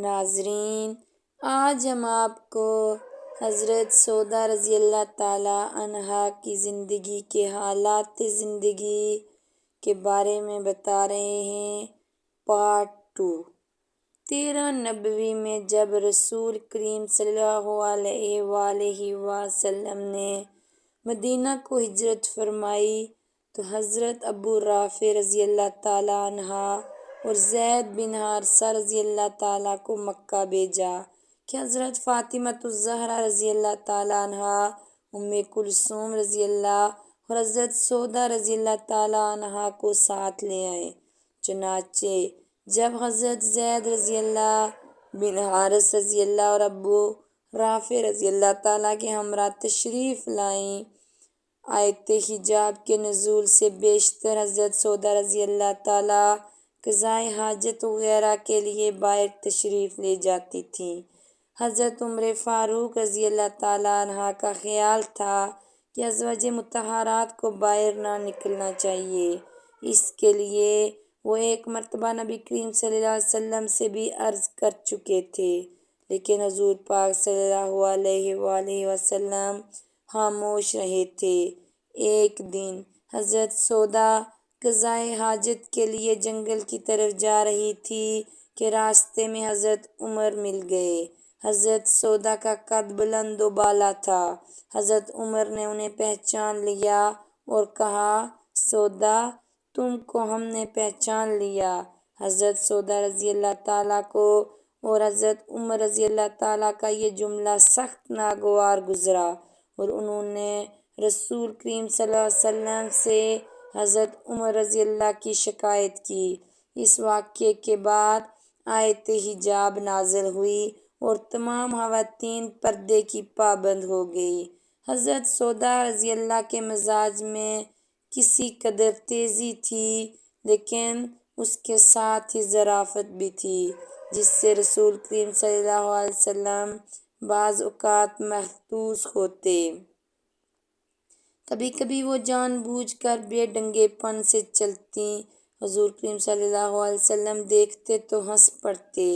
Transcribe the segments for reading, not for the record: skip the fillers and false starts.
ناظرین، آج ہم آپ کو حضرت سودا رضی اللہ تعالیٰ عنہا کی زندگی کے حالات زندگی کے بارے میں بتا رہے ہیں۔ پارٹ 2۔ 13 نبوی میں جب رسول کریم صلی اللہ علیہ وآلہ وسلم نے مدینہ کو ہجرت فرمائی تو حضرت ابو رافع رضی اللہ تعالیٰ عنہ اور زید بن حارثہ رضی اللہ تعالیٰ کو مکہ بھیجا کہ حضرت فاطمہ الزہرا رضی اللہ تعالیٰ عنہا، ام کلثوم رضی اللہ اور حضرت سودا رضی اللہ تعالیٰ عنہا کو ساتھ لے آئیں۔ چنانچہ جب حضرت زید رضی اللہ بن حارث رضی اللہ اور ابو رافع رضی اللہ تعالیٰ کے ہمراہ تشریف لائیں، آیت حجاب کے نزول سے بیشتر حضرت سودا رضی اللہ تعالیٰ قضائے حاجت وغیرہ کے لیے باہر تشریف لے جاتی تھیں۔ حضرت عمر فاروق رضی اللہ تعالیٰ عنہ کا خیال تھا کہ ازواج مطہرات کو باہر نہ نکلنا چاہیے، اس کے لیے وہ ایک مرتبہ نبی کریم صلی اللہ علیہ وسلم سے بھی عرض کر چکے تھے، لیکن حضور پاک صلی اللہ علیہ وآلہ وسلم خاموش رہے تھے۔ ایک دن حضرت سودا قضائے حاجت کے لیے جنگل کی طرف جا رہی تھی کہ راستے میں حضرت عمر مل گئے۔ حضرت سودا کا قد بلند و بالا تھا۔ حضرت عمر نے انہیں پہچان لیا اور کہا، سودا، تم کو ہم نے پہچان لیا۔ حضرت سودا رضی اللہ تعالیٰ کو اور حضرت عمر رضی اللہ تعالیٰ کا یہ جملہ سخت ناگوار گزرا اور انہوں نے رسول کریم صلی اللہ علیہ وسلم سے حضرت عمر رضی اللہ کی شکایت کی۔ اس واقعے کے بعد آیت حجاب نازل ہوئی اور تمام خواتین پردے کی پابند ہو گئی۔ حضرت سودا رضی اللہ کے مزاج میں کسی قدر تیزی تھی، لیکن اس کے ساتھ ہی ظرافت بھی تھی، جس سے رسول کریم صلی اللہ علیہ وسلم بعض اوقات محظوظ ہوتے۔ کبھی کبھی وہ جان بوجھ کر بے ڈنگے پن سے چلتیں۔ حضور کریم صلی اللہ علیہ وسلم دیکھتے تو ہنس پڑتے۔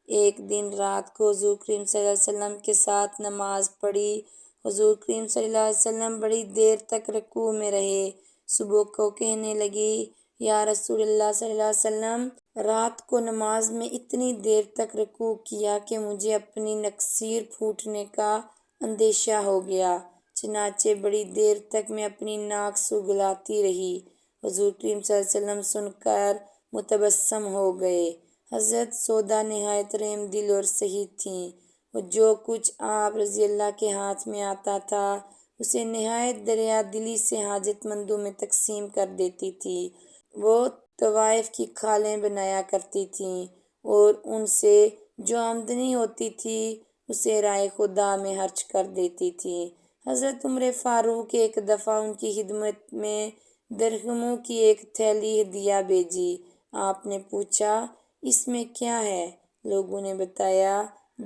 ایک دن رات کو حضور کریم صلی اللہ علیہ وسلم کے ساتھ نماز پڑھی۔ حضور کریم صلی اللہ علیہ وسلم بڑی دیر تک رکوع میں رہے۔ صبح کو کہنے لگی، یا رسول اللہ صلی اللہ علیہ وسلم، رات کو نماز میں اتنی دیر تک رکوع کیا کہ مجھے اپنی نکسیر پھوٹنے کا اندیشہ ہو گیا، چنانچہ بڑی دیر تک میں اپنی ناک سنگلاتی رہی۔ حضور کریم صلی اللہ علیہ وسلم سن کر متبسم ہو گئے۔ حضرت سودا نہایت رحم دل اور سخی تھیں، اور جو کچھ آپ رضی اللہ کے ہاتھ میں آتا تھا اسے نہایت دریا دلی سے حاجت مندوں میں تقسیم کر دیتی تھی۔ وہ طوائف کی کھالیں بنایا کرتی تھیں اور ان سے جو آمدنی ہوتی تھی اسے راہ خدا میں خرچ کر دیتی تھیں۔ حضرت عمر فاروق ایک دفعہ ان کی خدمت میں درہموں کی ایک تھیلی ہدیہ بھیجی۔ آپ نے پوچھا، اس میں کیا ہے؟ لوگوں نے بتایا،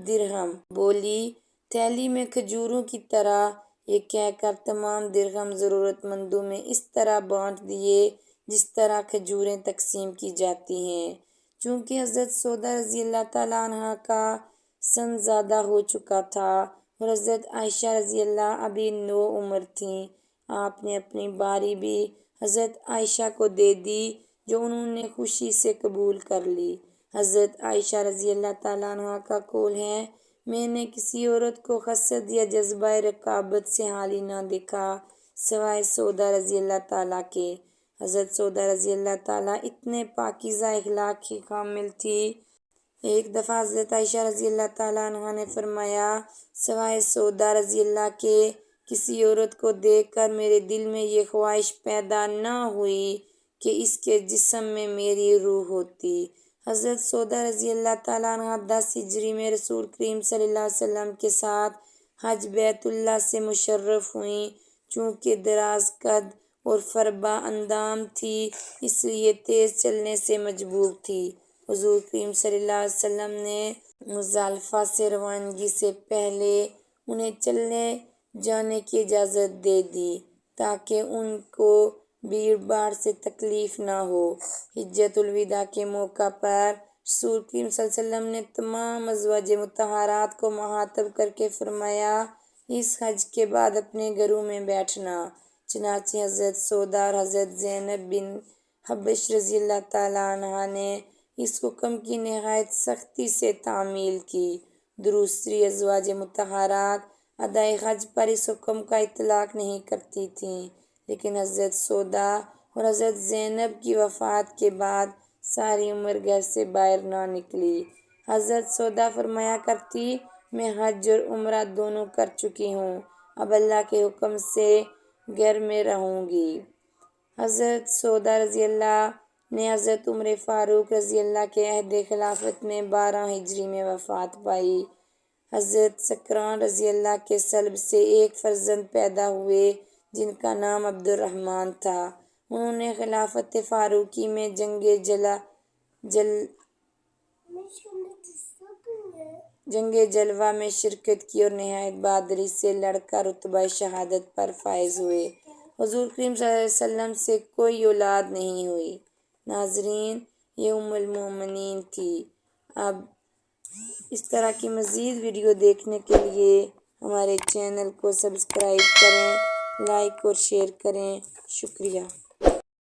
درہم۔ بولی، تھیلی میں کھجوروں کی طرح۔ یہ کہہ کر تمام درہم ضرورت مندوں میں اس طرح بانٹ دیے جس طرح کھجوریں تقسیم کی جاتی ہیں۔ چونکہ حضرت سودا رضی اللہ تعالیٰ عنہا کا سن زیادہ ہو چکا تھا اور حضرت عائشہ رضی اللہ ابھی نوعمر تھیں، آپ نے اپنی باری بھی حضرت عائشہ کو دے دی، جو انہوں نے خوشی سے قبول کر لی۔ حضرت عائشہ رضی اللہ تعالیٰ عنہا کا قول ہے، میں نے کسی عورت کو حسد یا جذبہ رقابت سے حالی نہ دیکھا سوائے سودا رضی اللہ تعالیٰ کے۔ حضرت سودا رضی اللہ تعالیٰ اتنے پاکیزہ اخلاق کی حامل تھی۔ ایک دفعہ حضرت عائشہ رضی اللہ تعالیٰ عنہا نے فرمایا، سوائے سودا رضی اللہ کے کسی عورت کو دیکھ کر میرے دل میں یہ خواہش پیدا نہ ہوئی کہ اس کے جسم میں میری روح ہوتی۔ حضرت سودا رضی اللہ تعالیٰ عنہا 10 ہجری میں رسول کریم صلی اللہ علیہ وسلم کے ساتھ حج بیت اللہ سے مشرف ہوئیں۔ چونکہ دراز قد اور فربہ اندام تھی، اس لیے تیز چلنے سے مجبور تھی۔ حضور کریم صلی اللہ علیہ وسلم نے مزدلفہ سے روانگی سے پہلے انہیں چلنے جانے کی اجازت دے دی تاکہ ان کو بھیڑ بھاڑ سے تکلیف نہ ہو۔ حجۃ الوداع کے موقع پر رسول کریم صلی اللہ علیہ وسلم نے تمام ازواج مطہرات کو مخاطب کر کے فرمایا، اس حج کے بعد اپنے گھروں میں بیٹھنا۔ چنانچہ حضرت سودا اور حضرت زینب بن حبش رضی اللہ تعالیٰ عنہ نے اس حکم کی نہایت سختی سے تعمیل کی۔ دوسری ازواج مطہرات ادائے حج پر اس حکم کا اطلاق نہیں کرتی تھیں، لیکن حضرت سودا اور حضرت زینب کی وفات کے بعد ساری عمر گھر سے باہر نہ نکلی۔ حضرت سودا فرمایا کرتی، میں حج اور عمرہ دونوں کر چکی ہوں، اب اللہ کے حکم سے گھر میں رہوں گی۔ حضرت سودا رضی اللہ نے حضرت عمر فاروق رضی اللہ کے عہد خلافت میں 12 ہجری میں وفات پائی۔ حضرت سکران رضی اللہ کے صلب سے ایک فرزند پیدا ہوئے جن کا نام عبد الرحمن تھا۔ انہوں نے خلافت فاروقی میں جنگ جلوہ میں شرکت کی اور نہایت بہادری سے لڑ کر رتبہ شہادت پر فائز ہوئے۔ حضور کریم صلی اللہ علیہ وسلم سے کوئی اولاد نہیں ہوئی۔ ناظرین، یہ ام المومنین تھی۔ اب اس طرح کی مزید ویڈیو دیکھنے کے لیے ہمارے چینل کو سبسکرائب کریں، لائک اور شیئر کریں۔ شکریہ۔